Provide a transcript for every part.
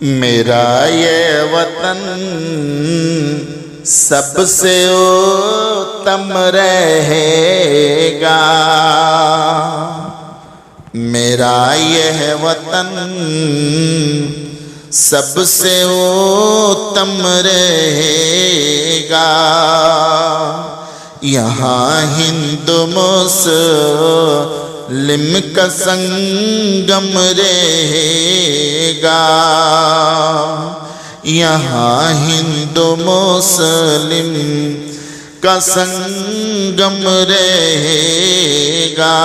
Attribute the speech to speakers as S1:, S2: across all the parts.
S1: मेरा ये वतन सबसे उत्तम रहेगा। मेरा यह वतन सबसे उत्तम रहेगा। यहाँ हिंदू मुस्लिम का संगम रहेगा। यहाँ हिंदू मुस्लिम का संगम रहेगा।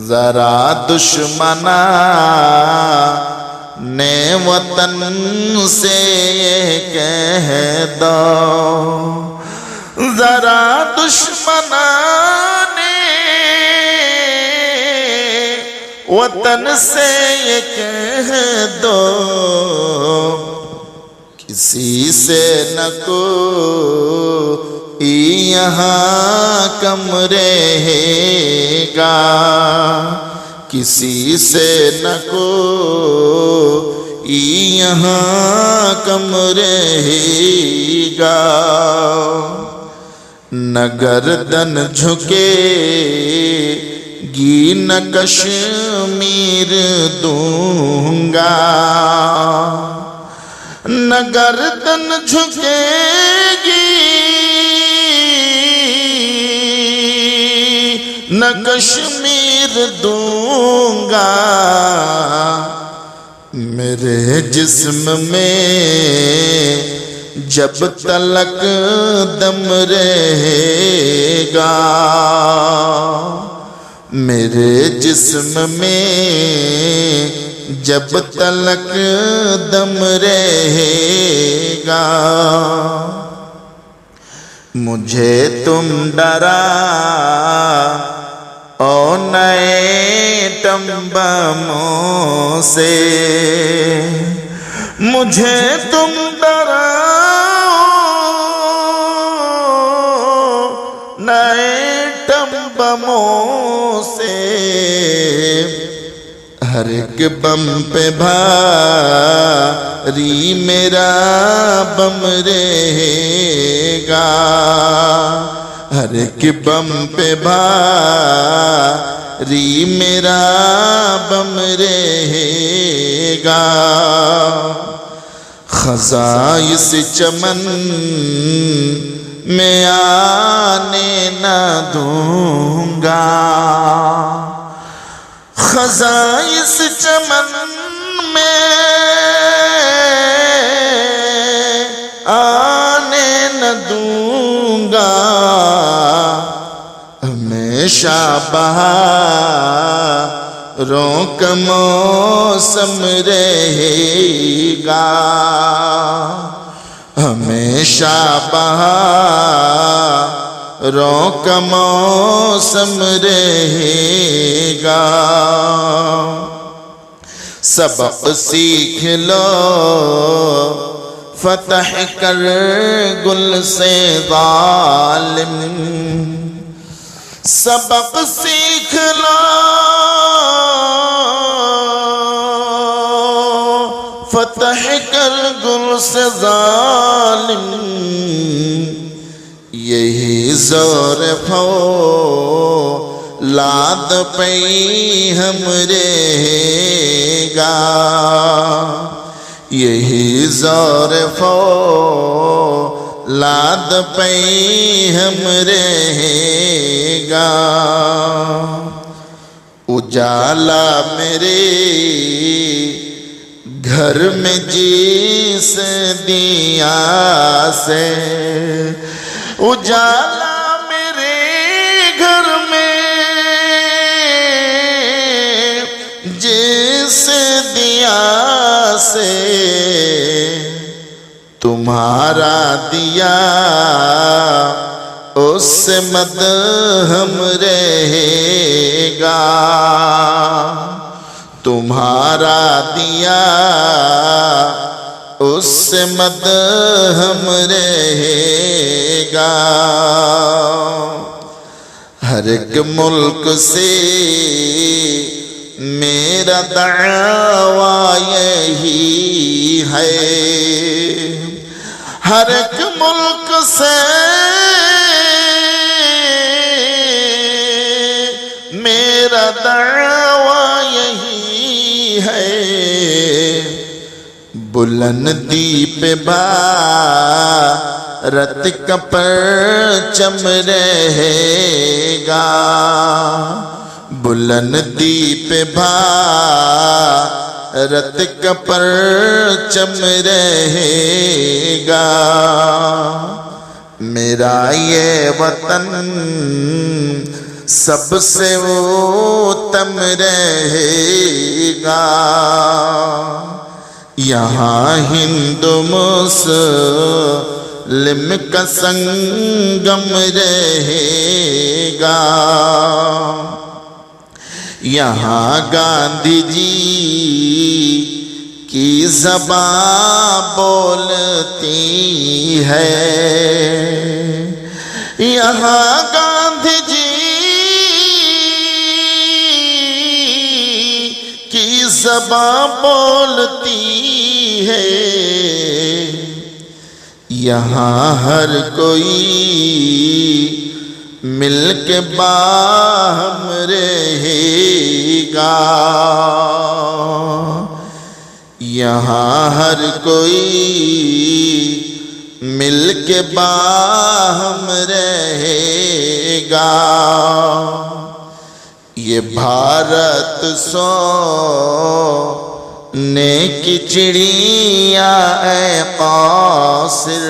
S1: जरा दुश्मना ने वतन से ये कह दो, जरा दुश्मना ने वतन से ये कह दो, किसी से न को यहाँ कम रहेगा। किसी से न को यहाँ कम रहेगा। न गर्दन झुकेगी न कश्मीर दूंगा। न गर्दन झुकेगी न कश्मीर दूंगा। मेरे जिस्म में जब तलक दम रहेगा। मेरे जिस्म में जब तलक दम रहेगा। मुझे तुम डरा ओ नए टम्बमों से, मुझे तुम डराओ नए टम्बमों से। हर एक बम पे भारी मेरा बम रहेगा। हर एक बम पे भारी मेरा बम रहेगा। खज़ा इस चमन में आने न दूंगा। खज़ा इस चमन में आने न दूंगा। हमेशा बहारों का मौसम रहेगा। हमेशा बहारों का मौसम रहेगा। सबक सीख लो फतह कर गुल से ज़ालिम। सबक सीख लो फतह कर गुल से ज़ालिम। यही ज़ोर फौलाद पे हम रहेगा। यही ज़ोर फौलाद पे हम रहेगा। उजाला मेरे घर में जिस दिया से, उजाला मेरे घर में जिस दिया से, तुम्हारा दिया उससे मदहम रहेगा। तुम्हारा दिया उससे मदहम रहेगा। हर एक मुल्क से मेरा दावा यही है। हर एक मुल्क से मेरा दावा यही है। बुलंदी पे भारत का परचम रहेगा। बुलंदी पे भारत का परचम रहेगा। मेरा ये वतन सबसे उत्तम रहेगा। यहाँ हिंदू मुस्लिम का संगम रहेगा। यहाँ गांधी जी की ज़बान बोलती है। यहाँ गांधी जी की ज़बान बोलती है। यहाँ हर कोई मिलके बाहम रहेगा। यहाँ हर कोई मिलके बाहम रहेगा। ये भारत सोने की चिड़िया है कासिर।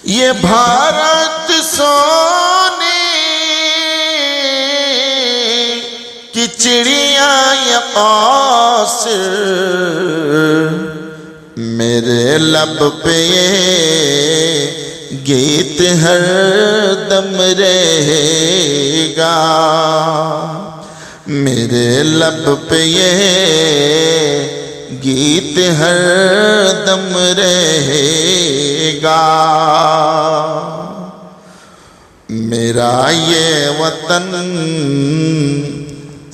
S1: ये भारत सोने की चिड़िया ये कासिर। मेरे लब पे ये गीत हर दम रहेगा। मेरे लब पे ये गीत हर दम रहेगा। मेरा ये वतन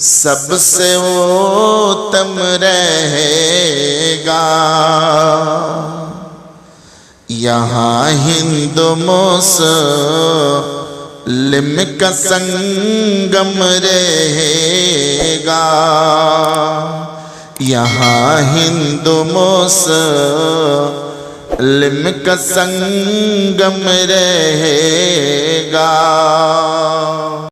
S1: सबसे उत्तम रहेगा। यहाँ हिंदू मुस्लिम का संगम रहेगा। यहाँ हिंदू मुस्लिम का संगम रहेगा।